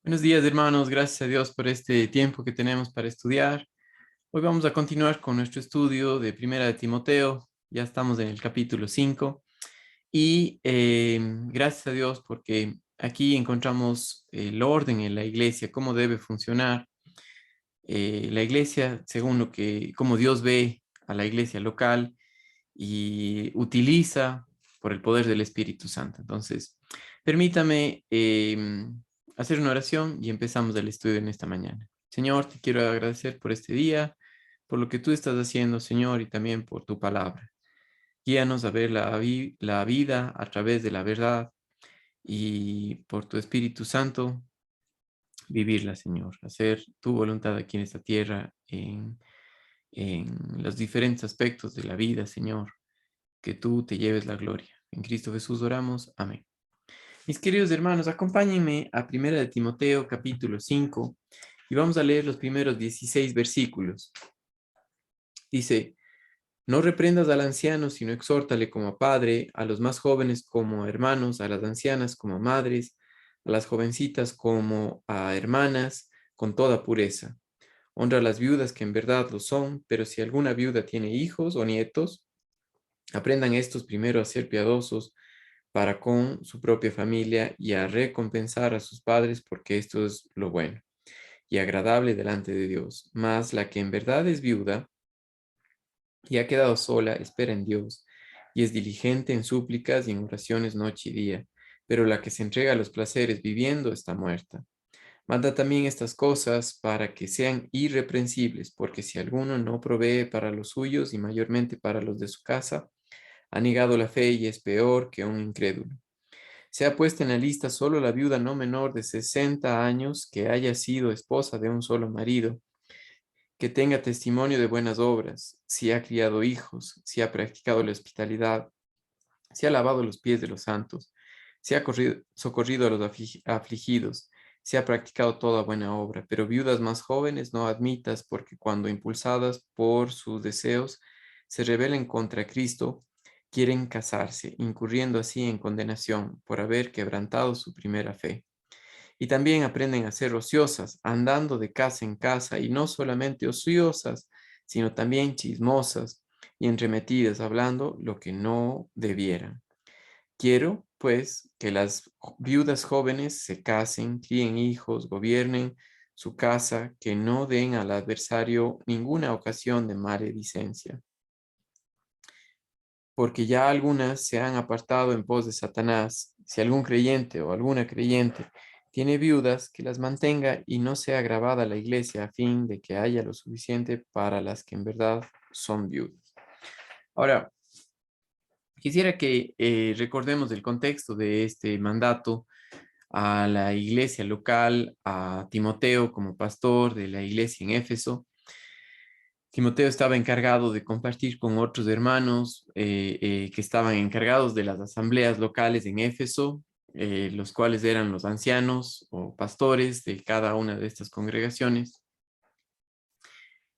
Buenos días, hermanos. Gracias a Dios por este tiempo que tenemos para estudiar. Hoy vamos a continuar con nuestro estudio de Primera de Timoteo. Ya estamos en el capítulo 5 y gracias a Dios porque aquí encontramos el orden en la iglesia, cómo debe funcionar la iglesia según cómo Dios ve a la iglesia local y utiliza por el poder del Espíritu Santo. Entonces, permítame hacer una oración y empezamos el estudio en esta mañana. Señor, te quiero agradecer por este día, por lo que tú estás haciendo, Señor, y también por tu palabra. Guíanos a ver la vida a través de la verdad y por tu Espíritu Santo vivirla, Señor. Hacer tu voluntad aquí en esta tierra, en los diferentes aspectos de la vida, Señor. Que tú te lleves la gloria. En Cristo Jesús oramos. Amén. Mis queridos hermanos, acompáñenme a Primera de Timoteo, capítulo 5, y vamos a leer los primeros 16 versículos. Dice, no reprendas al anciano, sino exhórtale como a padre, a los más jóvenes como a hermanos, a las ancianas como a madres, a las jovencitas como a hermanas, con toda pureza. Honra a las viudas que en verdad lo son, pero si alguna viuda tiene hijos o nietos, aprendan estos primero a ser piadosos para con su propia familia y a recompensar a sus padres, porque esto es lo bueno y agradable delante de Dios. Mas la que en verdad es viuda y ha quedado sola, espera en Dios y es diligente en súplicas y en oraciones noche y día. Pero la que se entrega a los placeres viviendo está muerta. Manda también estas cosas para que sean irreprensibles, porque si alguno no provee para los suyos y mayormente para los de su casa, ha negado la fe y es peor que un incrédulo. Sea puesta en la lista solo la viuda no menor de 60 años que haya sido esposa de un solo marido, que tenga testimonio de buenas obras, si ha criado hijos, si ha practicado la hospitalidad, si ha lavado los pies de los santos, si ha socorrido a los afligidos, si ha practicado toda buena obra. Pero viudas más jóvenes no admitas, porque cuando impulsadas por sus deseos se rebelen contra Cristo, quieren casarse, incurriendo así en condenación por haber quebrantado su primera fe. Y también aprenden a ser ociosas, andando de casa en casa, y no solamente ociosas, sino también chismosas y entremetidas, hablando lo que no debieran. Quiero, pues, que las viudas jóvenes se casen, críen hijos, gobiernen su casa, que no den al adversario ninguna ocasión de maledicencia, porque ya algunas se han apartado en pos de Satanás. Si algún creyente o alguna creyente tiene viudas, que las mantenga y no sea agravada la iglesia, a fin de que haya lo suficiente para las que en verdad son viudas. Ahora, quisiera que recordemos el contexto de este mandato a la iglesia local, a Timoteo como pastor de la iglesia en Éfeso. Timoteo estaba encargado de compartir con otros hermanos que estaban encargados de las asambleas locales en Éfeso, los cuales eran los ancianos o pastores de cada una de estas congregaciones.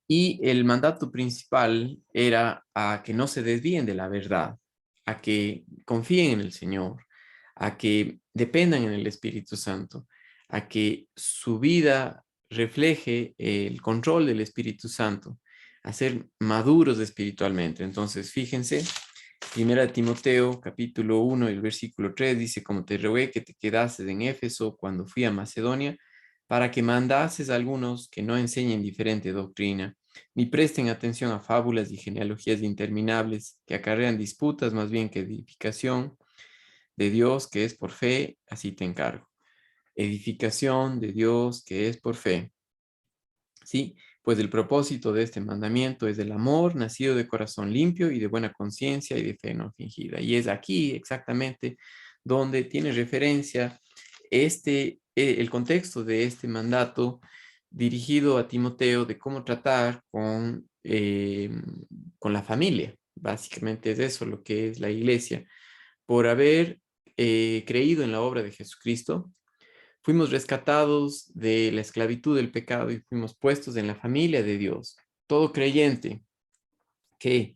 Y el mandato principal era a que no se desvíen de la verdad, a que confíen en el Señor, a que dependan en el Espíritu Santo, a que su vida refleje el control del Espíritu Santo, a ser maduros espiritualmente. Entonces, fíjense, Primera de Timoteo, capítulo 1, el versículo 3 dice, como te rogué que te quedases en Éfeso cuando fui a Macedonia, para que mandases a algunos que no enseñen diferente doctrina, ni presten atención a fábulas y genealogías interminables que acarrean disputas más bien que edificación de Dios que es por fe, así te encargo. Edificación de Dios que es por fe. ¿Sí? Pues el propósito de este mandamiento es el amor nacido de corazón limpio y de buena conciencia y de fe no fingida. Y es aquí exactamente donde tiene referencia el contexto de este mandato dirigido a Timoteo de cómo tratar con la familia. Básicamente es eso lo que es la iglesia. Por haber creído en la obra de Jesucristo, fuimos rescatados de la esclavitud del pecado y fuimos puestos en la familia de Dios. Todo creyente que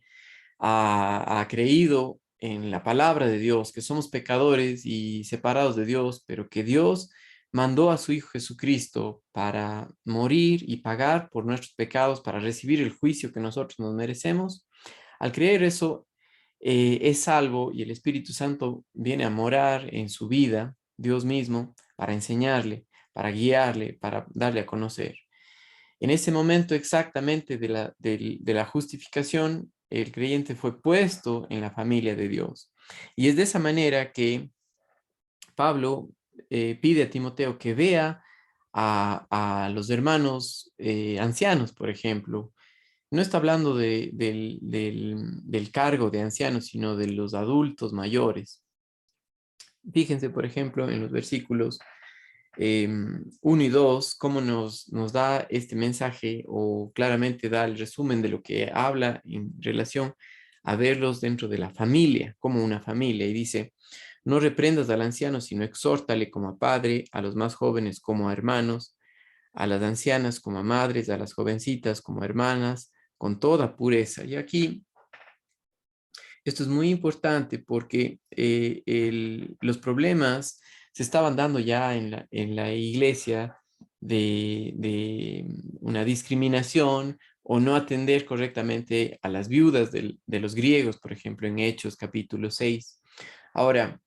ha creído en la palabra de Dios, que somos pecadores y separados de Dios, pero que Dios mandó a su Hijo Jesucristo para morir y pagar por nuestros pecados, para recibir el juicio que nosotros nos merecemos. Al creer eso, es salvo y el Espíritu Santo viene a morar en su vida, Dios mismo, para enseñarle, para guiarle, para darle a conocer. En ese momento exactamente de la justificación, el creyente fue puesto en la familia de Dios. Y es de esa manera que Pablo pide a Timoteo que vea a los hermanos ancianos, por ejemplo. No está hablando del cargo de ancianos, sino de los adultos mayores. Fíjense, por ejemplo, en los versículos 1 y 2, cómo nos da este mensaje o claramente da el resumen de lo que habla en relación a verlos dentro de la familia, como una familia. Y dice, no reprendas al anciano, sino exhórtale como a padre, a los más jóvenes como a hermanos, a las ancianas como a madres, a las jovencitas como a hermanas, con toda pureza. Y aquí esto es muy importante porque los problemas se estaban dando ya en la iglesia de una discriminación o no atender correctamente a las viudas de los griegos, por ejemplo, en Hechos capítulo 6. Ahora,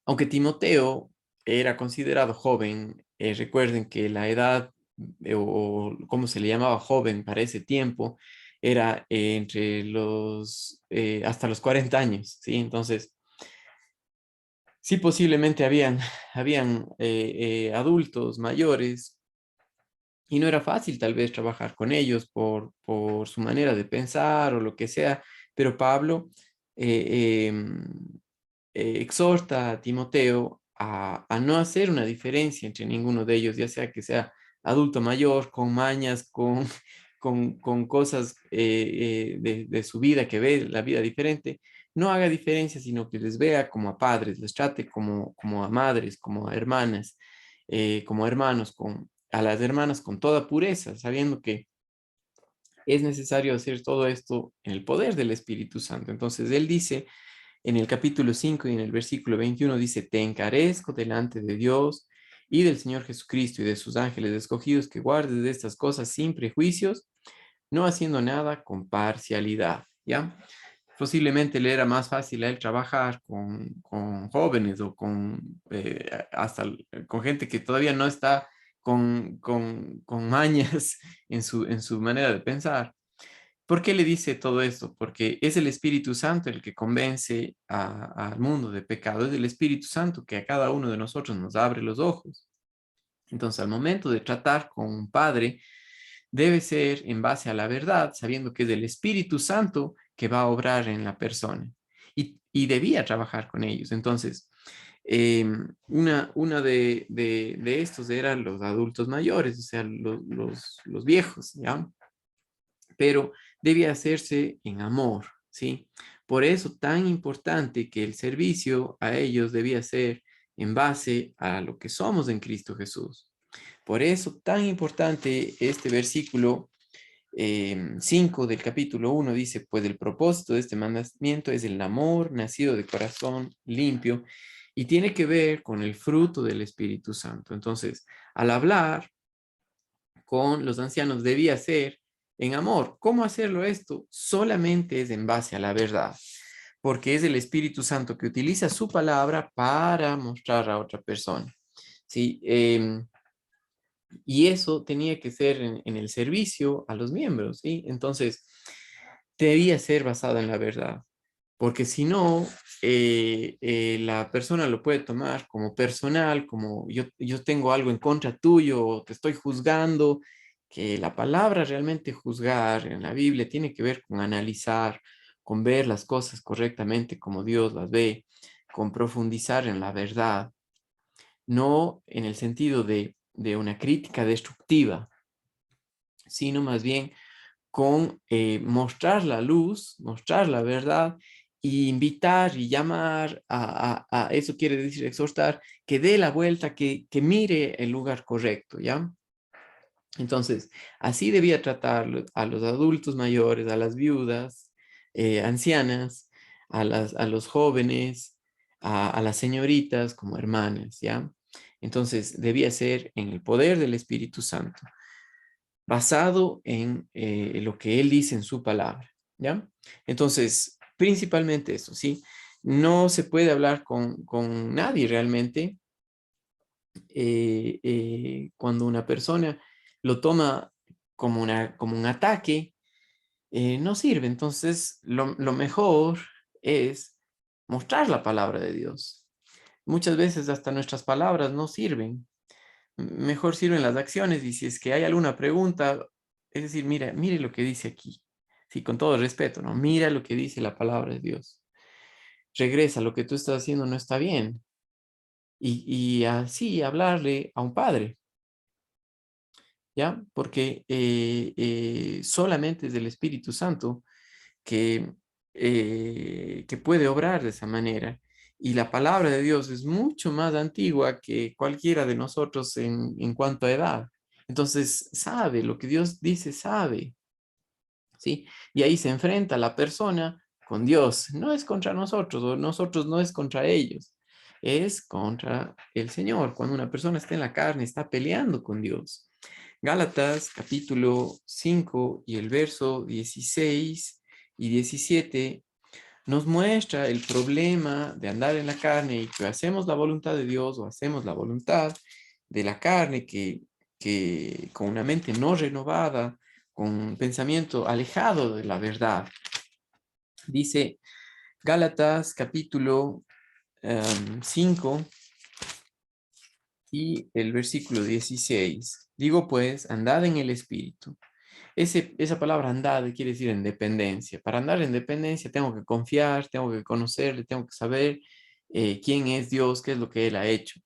aunque Timoteo era considerado joven, recuerden que la edad o cómo se le llamaba joven para ese tiempo era entre hasta los 40 años, ¿sí? Entonces, sí posiblemente habían adultos mayores y no era fácil tal vez trabajar con ellos por su manera de pensar o lo que sea, pero Pablo exhorta a Timoteo a no hacer una diferencia entre ninguno de ellos, ya sea que sea adulto mayor, con mañas, con cosas de su vida, que ve la vida diferente, no haga diferencia, sino que les vea como a padres, les trate como a madres, como a hermanas, como a hermanos, a las hermanas con toda pureza, sabiendo que es necesario hacer todo esto en el poder del Espíritu Santo. Entonces, él dice en el capítulo 5 y en el versículo 21 dice, te encarezco delante de Dios y del Señor Jesucristo y de sus ángeles escogidos que guardes de estas cosas sin prejuicios, no haciendo nada con parcialidad, ¿ya? Posiblemente le era más fácil a él trabajar con jóvenes o hasta con gente que todavía no está con mañas en su manera de pensar. ¿Por qué le dice todo esto? Porque es el Espíritu Santo el que convence al mundo de pecado. Es el Espíritu Santo que a cada uno de nosotros nos abre los ojos. Entonces, al momento de tratar con un padre, debe ser en base a la verdad, sabiendo que es el Espíritu Santo que va a obrar en la persona. Y debía trabajar con ellos. Entonces, una de estos eran los adultos mayores, o sea, los viejos, ¿ya? Pero debe hacerse en amor, ¿sí? Por eso tan importante que el servicio a ellos debía ser en base a lo que somos en Cristo Jesús. Por eso tan importante este versículo 5 del capítulo 1 dice, pues el propósito de este mandamiento es el amor nacido de corazón limpio y tiene que ver con el fruto del Espíritu Santo. Entonces, al hablar con los ancianos debía ser en amor. ¿Cómo hacerlo esto? Solamente es en base a la verdad, porque es el Espíritu Santo que utiliza su palabra para mostrar a otra persona. ¿Sí? Y eso tenía que ser en el servicio a los miembros, ¿sí? Entonces, debía ser basado en la verdad, porque si no, la persona lo puede tomar como personal, como yo tengo algo en contra tuyo, o te estoy juzgando, que la palabra realmente juzgar en la Biblia tiene que ver con analizar, con ver las cosas correctamente como Dios las ve, con profundizar en la verdad, no en el sentido de una crítica destructiva, sino más bien con mostrar la luz, mostrar la verdad y invitar y llamar eso quiere decir exhortar, que dé la vuelta, que mire el lugar correcto, ¿ya? Entonces, así debía tratar a los adultos mayores, a las viudas, ancianas, a los jóvenes, a las señoritas como hermanas, ¿ya? Entonces, debía ser en el poder del Espíritu Santo, basado en lo que Él dice en su palabra, ¿ya? Entonces, principalmente eso, ¿sí? No se puede hablar con nadie realmente cuando una persona lo toma como un ataque, no sirve. Entonces, lo mejor es mostrar la palabra de Dios. Muchas veces hasta nuestras palabras no sirven. Mejor sirven las acciones y si es que hay alguna pregunta, es decir, mira, mire lo que dice aquí. Sí, con todo respeto, ¿no? Mira lo que dice la palabra de Dios. Regresa, lo que tú estás haciendo no está bien. Y así hablarle a un padre, ¿ya? Porque solamente es el Espíritu Santo que puede obrar de esa manera. Y la palabra de Dios es mucho más antigua que cualquiera de nosotros en cuanto a edad. Entonces, sabe lo que Dios dice, sabe, ¿sí? Y ahí se enfrenta la persona con Dios. No es contra nosotros, o nosotros no es contra ellos, es contra el Señor. Cuando una persona está en la carne, está peleando con Dios. Gálatas capítulo 5 y el verso 16 y 17 nos muestra el problema de andar en la carne y que hacemos la voluntad de Dios o hacemos la voluntad de la carne que con una mente no renovada, con un pensamiento alejado de la verdad. Dice Gálatas capítulo 5 y el versículo 16. Digo pues, andad en el Espíritu. Esa palabra andad quiere decir en dependencia. Para andar en dependencia tengo que confiar, tengo que conocerle, tengo que saber quién es Dios, qué es lo que Él ha hecho.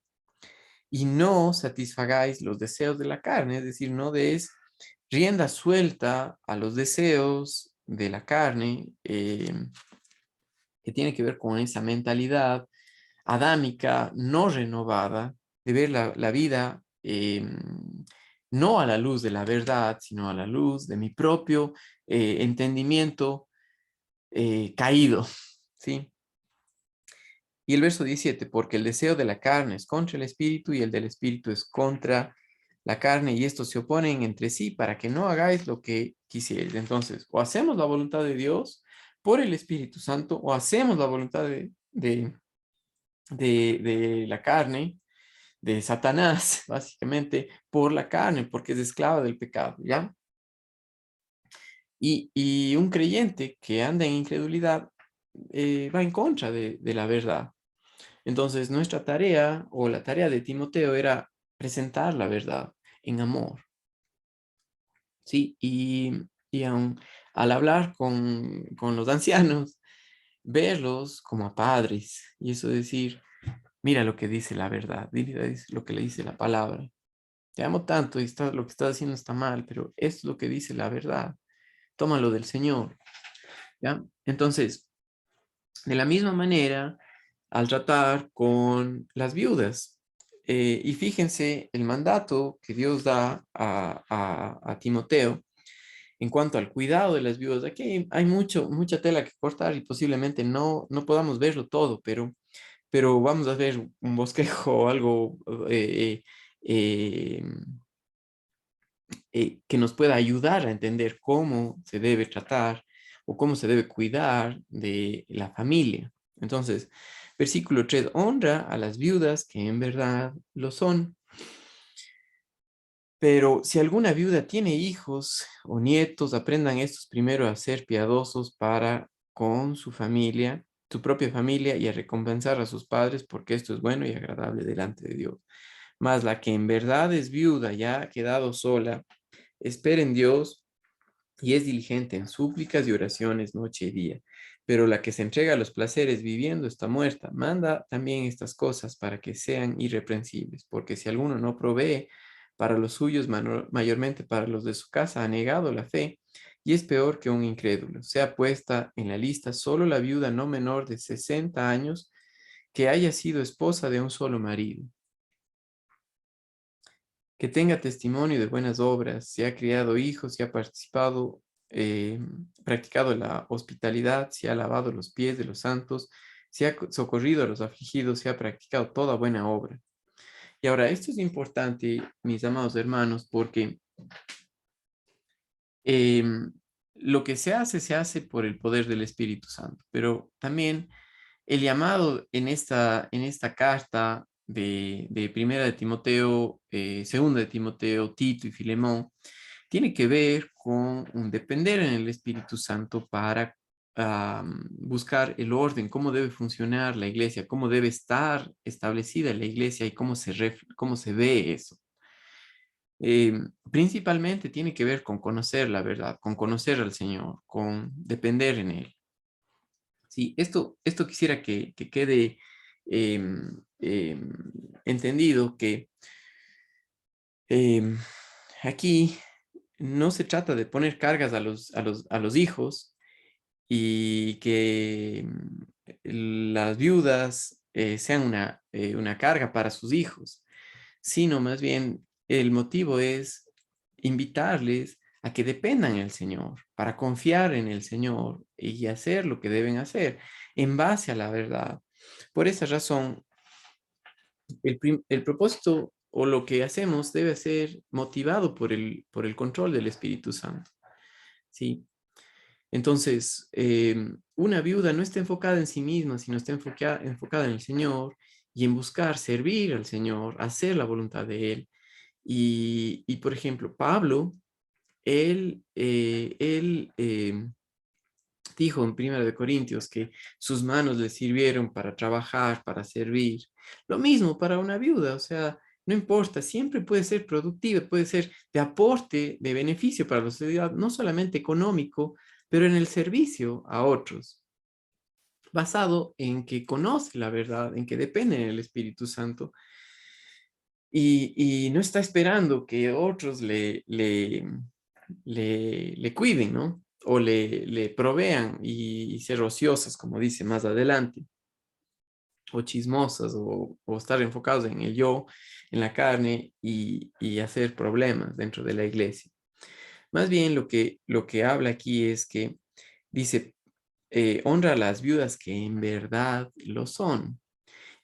Y no satisfagáis los deseos de la carne, es decir, no des rienda suelta a los deseos de la carne, que tiene que ver con esa mentalidad adámica, no renovada, de ver la vida no a la luz de la verdad, sino a la luz de mi propio entendimiento caído, ¿sí? Y el verso 17, porque el deseo de la carne es contra el espíritu y el del espíritu es contra la carne y estos se oponen entre sí para que no hagáis lo que quisierais. Entonces, o hacemos la voluntad de Dios por el Espíritu Santo o hacemos la voluntad de la carne, de Satanás, básicamente, por la carne, porque es esclava del pecado, ¿ya? Y un creyente que anda en incredulidad va en contra de la verdad. Entonces, nuestra tarea o la tarea de Timoteo era presentar la verdad en amor, ¿sí? Y al hablar con los ancianos, verlos como a padres, y eso decir, mira lo que dice la verdad, mira lo que le dice la palabra. Te amo tanto y lo que estás haciendo está mal, pero es lo que dice la verdad. Tómalo del Señor, ¿ya? Entonces, de la misma manera, al tratar con las viudas, y fíjense el mandato que Dios da a Timoteo en cuanto al cuidado de las viudas. Aquí hay mucha tela que cortar y posiblemente no podamos verlo todo, pero vamos a ver un bosquejo o algo eh, que nos pueda ayudar a entender cómo se debe tratar o cómo se debe cuidar de la familia. Entonces, versículo 3, honra a las viudas que en verdad lo son. Pero si alguna viuda tiene hijos o nietos, aprendan estos primero a ser piadosos para con su familia, su propia familia y a recompensar a sus padres, porque esto es bueno y agradable delante de Dios. Mas la que en verdad es viuda, ya ha quedado sola, espera en Dios y es diligente en súplicas y oraciones noche y día. Pero la que se entrega a los placeres viviendo está muerta. Manda también estas cosas para que sean irreprensibles, porque si alguno no provee para los suyos, mayormente para los de su casa, ha negado la fe y es peor que un incrédulo. Sea puesta en la lista solo la viuda no menor de 60 años que haya sido esposa de un solo marido, que tenga testimonio de buenas obras, si ha criado hijos, si ha participado, eh, practicado la hospitalidad, si ha lavado los pies de los santos, si ha socorrido a los afligidos, si ha practicado toda buena obra. Y ahora, esto es importante, mis amados hermanos, porque em, lo que se hace por el poder del Espíritu Santo, pero también el llamado en esta carta de Primera de Timoteo, Segunda de Timoteo, Tito y Filemón, tiene que ver con un depender en el Espíritu Santo para buscar el orden, cómo debe funcionar la iglesia, cómo debe estar establecida la iglesia y cómo se ve eso. Principalmente tiene que ver con conocer la verdad, con conocer al Señor, con depender en Él. Sí, esto quisiera que quede entendido que em, aquí no se trata de poner cargas a los hijos y que las viudas sean una carga para sus hijos, sino más bien el motivo es invitarles a que dependan del Señor, para confiar en el Señor y hacer lo que deben hacer en base a la verdad. Por esa razón, el propósito o lo que hacemos debe ser motivado por el control del Espíritu Santo. ¿Sí? Entonces, una viuda no está enfocada en sí misma, sino está enfocada en el Señor y en buscar servir al Señor, hacer la voluntad de Él. Por ejemplo, Pablo, él dijo en Primera de Corintios que sus manos le sirvieron para trabajar, para servir. Lo mismo para una viuda, o sea, no importa, siempre puede ser productiva, puede ser de aporte, de beneficio para la sociedad, no solamente económico, pero en el servicio a otros, basado en que conoce la verdad, en que depende del Espíritu Santo y no está esperando que otros le cuiden, ¿no? O le provean y ser ociosas, como dice más adelante, o chismosas, o estar enfocados en el yo, en la carne y hacer problemas dentro de la iglesia. Más bien lo que habla aquí es que dice, honra a las viudas que en verdad lo son.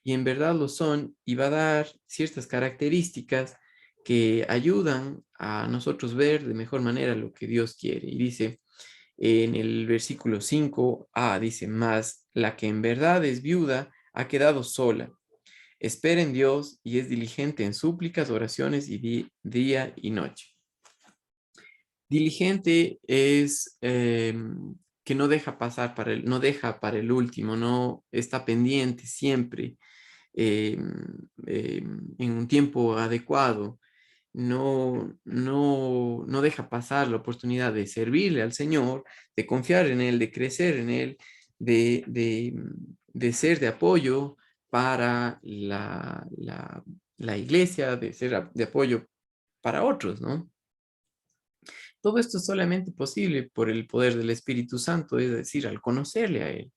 Y en verdad lo son y va a dar ciertas características que ayudan a nosotros ver de mejor manera lo que Dios quiere. Y dice en el versículo 5a, dice, más la que en verdad es viuda ha quedado sola. Espera en Dios y es diligente en súplicas, oraciones y día y noche. Diligente es que no deja pasar no deja para el último, no está pendiente siempre en un tiempo adecuado, no deja pasar la oportunidad de servirle al Señor, de confiar en Él, de crecer en Él, de ser de apoyo para la iglesia, de ser de apoyo para otros, ¿no? Todo esto es solamente posible por el poder del Espíritu Santo, es decir, al conocerle a Él.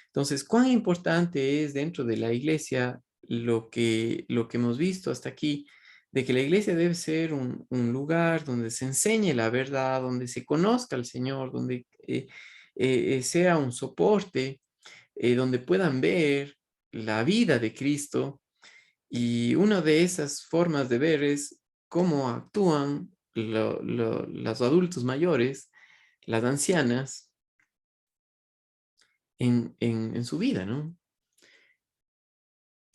Entonces, ¿cuán importante es dentro de la iglesia lo que hemos visto hasta aquí? De que la iglesia debe ser un lugar donde se enseñe la verdad, donde se conozca al Señor, donde sea un soporte, donde puedan ver la vida de Cristo. Y una de esas formas de ver es cómo actúan los adultos mayores, las ancianas, en su vida, ¿no?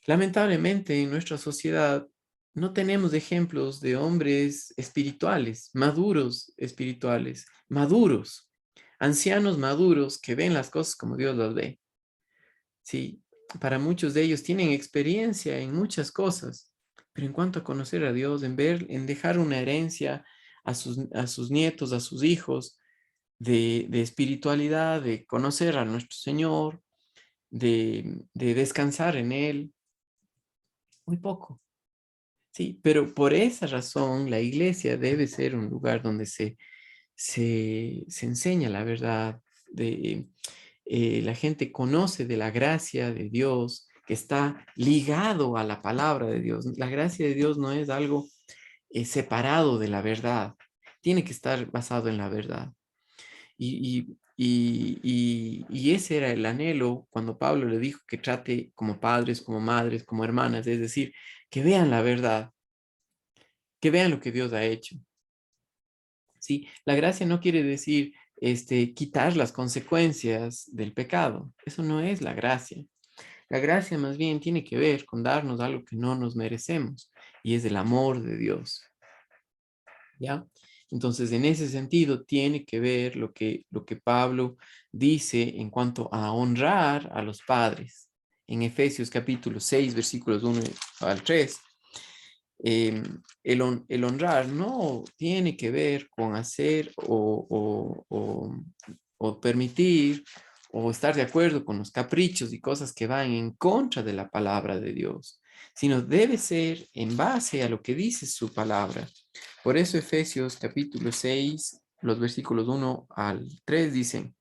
Lamentablemente, en nuestra sociedad no tenemos ejemplos de hombres espirituales, maduros espirituales, maduros, ancianos maduros que ven las cosas como Dios las ve. Sí, para muchos de ellos tienen experiencia en muchas cosas, pero en cuanto a conocer a Dios, en ver, en dejar una herencia a sus nietos, a sus hijos, de espiritualidad, de conocer a nuestro Señor, de descansar en Él, muy poco. Sí, pero por esa razón la iglesia debe ser un lugar donde se enseña la verdad, la gente conoce de la gracia de Dios que está ligado a la palabra de Dios. La gracia de Dios no es algo separado de la verdad, tiene que estar basado en la verdad. y ese era el anhelo cuando Pablo le dijo que trate como padres, como madres, como hermanas, es decir, que vean la verdad, que vean lo que Dios ha hecho. ¿Sí? La gracia no quiere decir quitar las consecuencias del pecado. Eso no es la gracia. La gracia más bien tiene que ver con darnos algo que no nos merecemos y es el amor de Dios. ¿Ya? Entonces, en ese sentido, tiene que ver lo que Pablo dice en cuanto a honrar a los padres. En Efesios capítulo 6, versículos 1 al 3, el honrar no tiene que ver con hacer o permitir o estar de acuerdo con los caprichos y cosas que van en contra de la palabra de Dios, sino debe ser en base a lo que dice su palabra. Por eso Efesios capítulo 6, los versículos 1 al 3 dicen: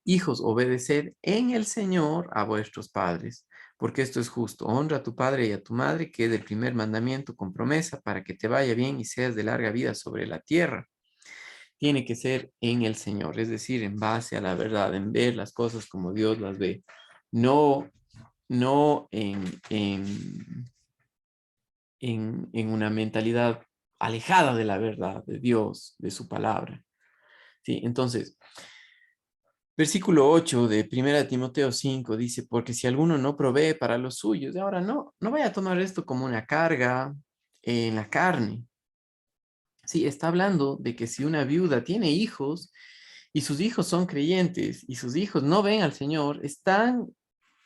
Hijos, obedeced en el Señor a vuestros padres, porque esto es justo. Honra a tu padre y a tu madre, que es el primer mandamiento con promesa para que te vaya bien y seas de larga vida sobre la tierra. Tiene que ser en el Señor, es decir, en base a la verdad, en ver las cosas como Dios las ve. No, no en una mentalidad alejada de la verdad, de Dios, de su palabra. ¿Sí? Entonces, versículo 8 de 1 Timoteo 5 dice: porque si alguno no provee para los suyos, de ahora no vaya a tomar esto como una carga en la carne. Sí, está hablando de que si una viuda tiene hijos y sus hijos son creyentes y sus hijos no ven al Señor,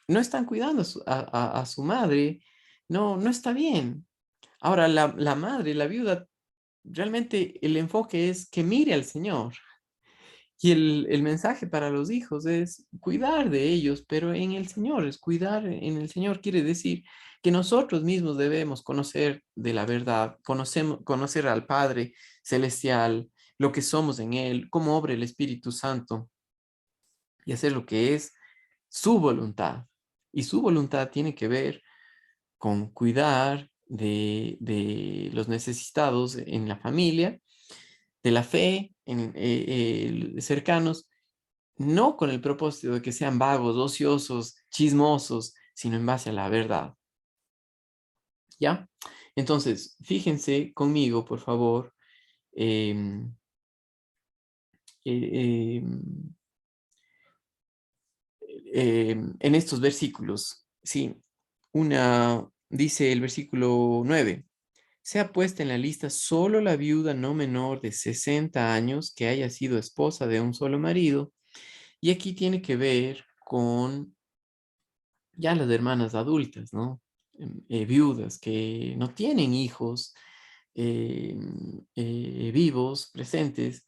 no están cuidando a su madre, no está bien. Ahora, la madre, la viuda, realmente el enfoque es que mire al Señor. Y el mensaje para los hijos es cuidar de ellos, pero en el Señor, es cuidar en el Señor quiere decir que nosotros mismos debemos conocer de la verdad, conocer al Padre Celestial, lo que somos en Él, cómo obra el Espíritu Santo y hacer lo que es su voluntad. Y su voluntad tiene que ver con cuidar de los necesitados en la familia, de la fe, cercanos, no con el propósito de que sean vagos, ociosos, chismosos, sino en base a la verdad. ¿Ya? Entonces, fíjense conmigo, por favor, em, eh, em, en estos versículos. Sí, dice el versículo 9: sea puesta en la lista solo la viuda no menor de 60 años que haya sido esposa de un solo marido. Y aquí tiene que ver con ya las hermanas adultas, ¿no? Viudas que no tienen hijos vivos, presentes,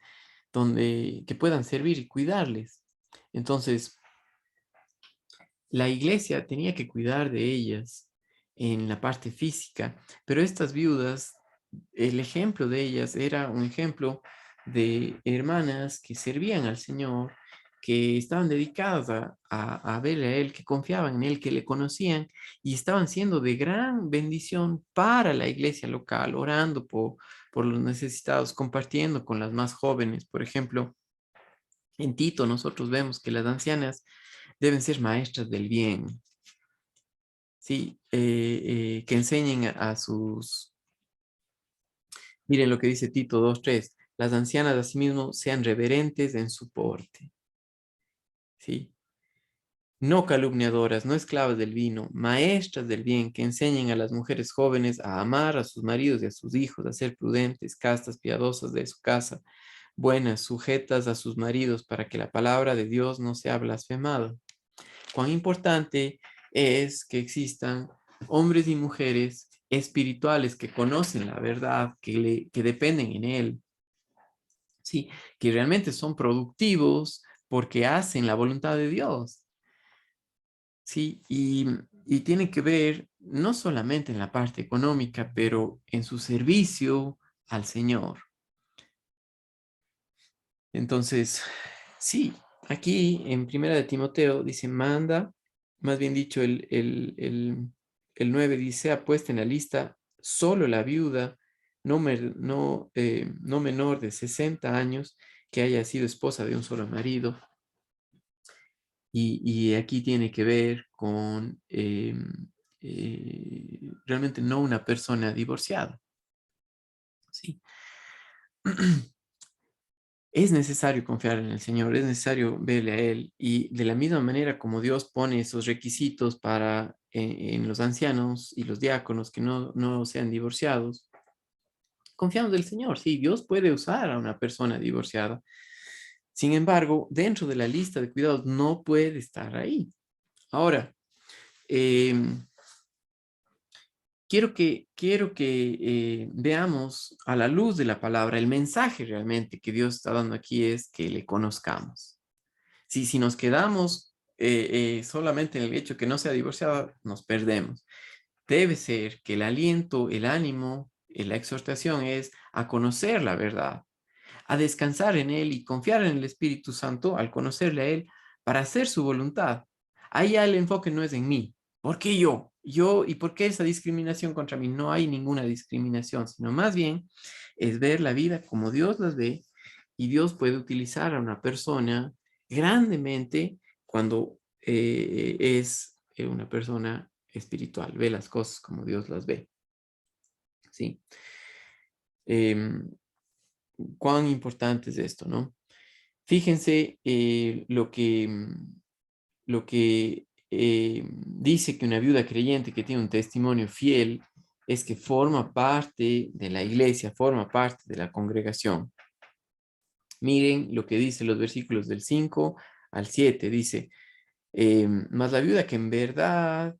que puedan servir y cuidarles. Entonces, la iglesia tenía que cuidar de ellas en la parte física, pero estas viudas, el ejemplo de ellas era un ejemplo de hermanas que servían al Señor, que estaban dedicadas a verle a Él, que confiaban en Él, que le conocían y estaban siendo de gran bendición para la iglesia local, orando por los necesitados, compartiendo con las más jóvenes. Por ejemplo, en Tito nosotros vemos que las ancianas deben ser maestras del bien, ¿sí? Que enseñen miren lo que dice Tito 2:3: las ancianas asimismo sean reverentes en su porte, ¿sí? No calumniadoras, no esclavas del vino, maestras del bien, que enseñen a las mujeres jóvenes a amar a sus maridos y a sus hijos, a ser prudentes, castas, piadosas de su casa, buenas, sujetas a sus maridos, para que la palabra de Dios no sea blasfemada. Cuán importante es que existan hombres y mujeres espirituales que conocen la verdad, que dependen en Él, ¿sí? Que realmente son productivos porque hacen la voluntad de Dios, ¿sí? Y tiene que ver no solamente en la parte económica, pero en su servicio al Señor. Entonces, sí, aquí en Primera de Timoteo dice: manda, más bien dicho, el 9 dice: ha puesto en la lista solo la viuda no menor de 60 años que haya sido esposa de un solo marido. Y aquí tiene que ver con realmente no una persona divorciada. ¿Sí? Es necesario confiar en el Señor, es necesario verle a Él. Y de la misma manera como Dios pone esos requisitos para en los ancianos y los diáconos que no sean divorciados, confiamos en el Señor. Sí, Dios puede usar a una persona divorciada. Sin embargo, dentro de la lista de cuidados no puede estar ahí. Ahora, em, quiero que veamos a la luz de la palabra el mensaje realmente que Dios está dando aquí es que le conozcamos. Si nos quedamos solamente en el hecho que no sea divorciada, nos perdemos. Debe ser que el aliento, el ánimo, la exhortación es a conocer la verdad, a descansar en Él y confiar en el Espíritu Santo al conocerle a Él para hacer su voluntad. Ahí ya el enfoque no es en mí. ¿Por qué yo? Yo, ¿y por qué esa discriminación contra mí? No hay ninguna discriminación, sino más bien es ver la vida como Dios las ve y Dios puede utilizar a una persona grandemente cuando es una persona espiritual, ve las cosas como Dios las ve. ¿Sí? Em, ¿Cuán importante es esto, no? Fíjense lo que dice que una viuda creyente que tiene un testimonio fiel es que forma parte de la iglesia, forma parte de la congregación. Miren lo que dice los versículos del 5 al 7. Dice, mas la viuda que en verdad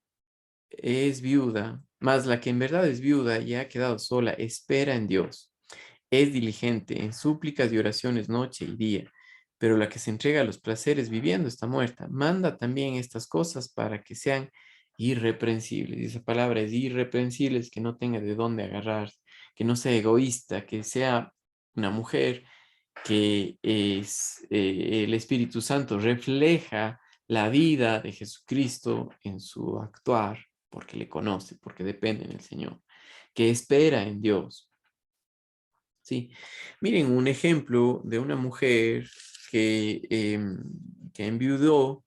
es viuda, mas la que en verdad es viuda y ha quedado sola, espera en Dios. Es diligente en súplicas y oraciones noche y día, pero la que se entrega a los placeres viviendo está muerta. Manda también estas cosas para que sean irreprensibles. Y esa palabra es irreprensibles, que no tenga de dónde agarrar, que no sea egoísta, que sea una mujer que es el Espíritu Santo refleja la vida de Jesucristo en su actuar, porque le conoce, porque depende del Señor, que espera en Dios. Sí, miren un ejemplo de una mujer que enviudó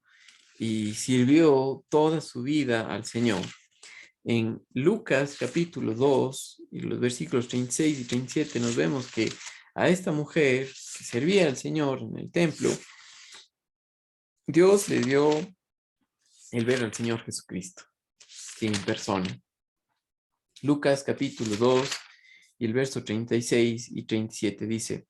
y sirvió toda su vida al Señor. En Lucas capítulo 2 y los versículos 36 y 37 nos vemos que a esta mujer que servía al Señor en el templo, Dios le dio el ver al Señor Jesucristo en persona. Lucas capítulo 2 y el verso 36 y 37 dice,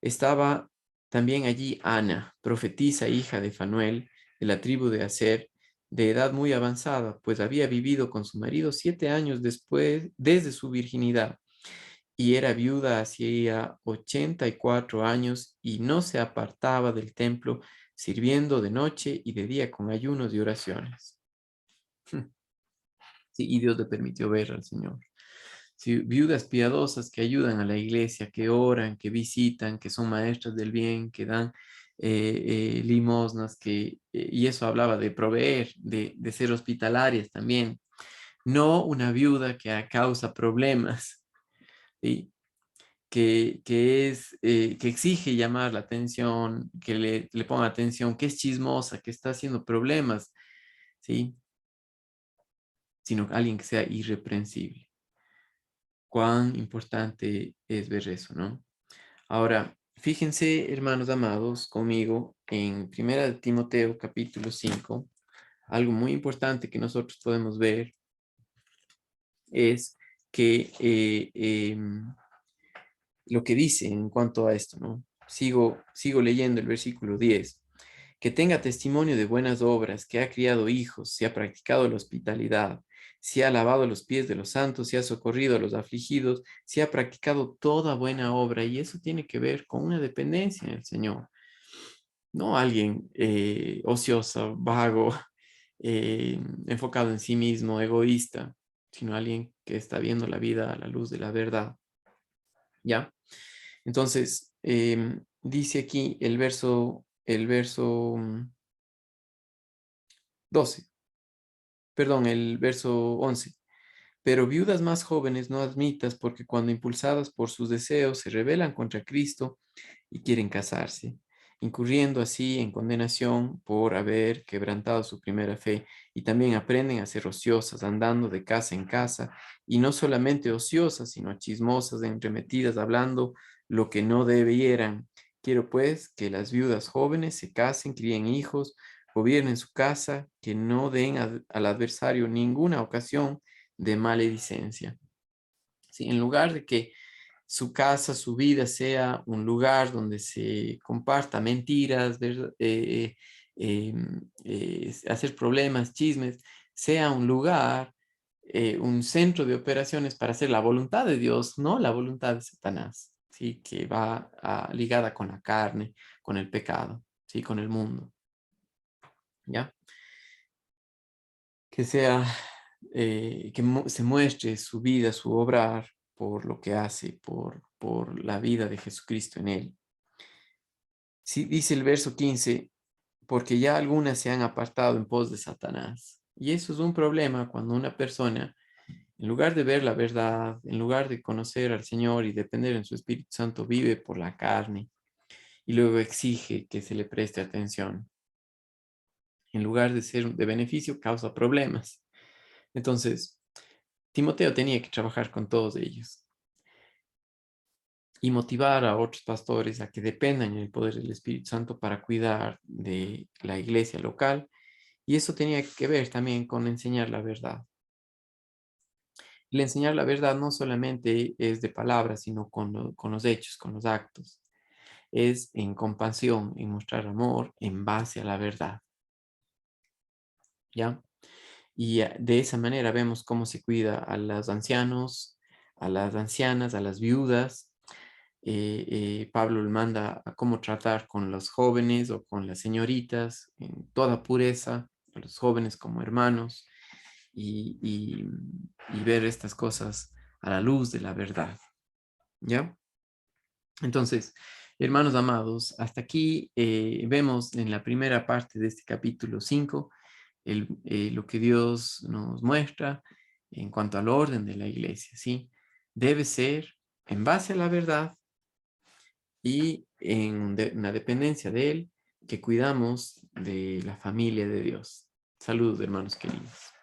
estaba también allí Ana, profetisa hija de Fanuel, de la tribu de Aser, de edad muy avanzada, pues había vivido con su marido 7 años después, desde su virginidad, y era viuda hacía 84 años y no se apartaba del templo, sirviendo de noche y de día con ayunos y oraciones. Sí, y Dios le permitió ver al Señor. Sí, viudas piadosas que ayudan a la iglesia, que oran, que visitan, que son maestras del bien, que dan limosnas, y eso hablaba de proveer, de ser hospitalarias también. No una viuda que causa problemas, ¿sí? Que exige llamar la atención, que le ponga atención, que es chismosa, que está haciendo problemas, ¿sí? Sino alguien que sea irreprensible. Cuán importante es ver eso, ¿no? Ahora, fíjense, hermanos amados, conmigo en Primera de Timoteo capítulo 5, algo muy importante que nosotros podemos ver es que lo que dice en cuanto a esto, ¿no? Sigo leyendo el versículo 10. Que tenga testimonio de buenas obras, que ha criado hijos, si ha practicado la hospitalidad, si ha lavado los pies de los santos, si ha socorrido a los afligidos, si ha practicado toda buena obra. Y eso tiene que ver con una dependencia en el Señor. No alguien ocioso, vago, enfocado en sí mismo, egoísta, sino alguien que está viendo la vida a la luz de la verdad. ¿Ya? Entonces, dice aquí el verso 12, perdón, el verso 11. Pero viudas más jóvenes no admitas porque cuando impulsadas por sus deseos se rebelan contra Cristo, y quieren casarse, incurriendo así en condenación por haber quebrantado su primera fe. Y también aprenden a ser ociosas, andando de casa en casa, y no solamente ociosas, sino chismosas, entremetidas, hablando lo que no debieran. Quiero pues que las viudas jóvenes se casen, críen hijos, gobiernen su casa, que no den al adversario ninguna ocasión de maledicencia. ¿Sí? En lugar de que su casa, su vida sea un lugar donde se comparta mentiras, hacer problemas, chismes, sea un lugar, un centro de operaciones para hacer la voluntad de Dios, no la voluntad de Satanás, ¿sí? Que va ligada con la carne, con el pecado, ¿sí? Con el mundo, ¿ya? Que sea, se muestre su vida, su obrar por lo que hace, por la vida de Jesucristo en él. Sí, dice el verso 15, porque ya algunas se han apartado en pos de Satanás. Y eso es un problema cuando una persona, en lugar de ver la verdad, en lugar de conocer al Señor y depender en su Espíritu Santo, vive por la carne y luego exige que se le preste atención. En lugar de ser de beneficio, causa problemas. Entonces, Timoteo tenía que trabajar con todos ellos y motivar a otros pastores a que dependan en el poder del Espíritu Santo para cuidar de la iglesia local. Y eso tenía que ver también con enseñar la verdad. El enseñar la verdad no solamente es de palabras, sino con los hechos, con los actos. Es en compasión, en mostrar amor en base a la verdad. ¿Ya? Y de esa manera vemos cómo se cuida a los ancianos, a las ancianas, a las viudas. Pablo le manda a cómo tratar con los jóvenes o con las señoritas en toda pureza, a los jóvenes como hermanos y ver estas cosas a la luz de la verdad. ¿Ya? Entonces, hermanos amados, hasta aquí vemos en la primera parte de este capítulo 5 lo que Dios nos muestra en cuanto al orden de la iglesia, ¿sí? Debe ser en base a la verdad y en una dependencia de Él que cuidamos de la familia de Dios. Saludos, hermanos queridos.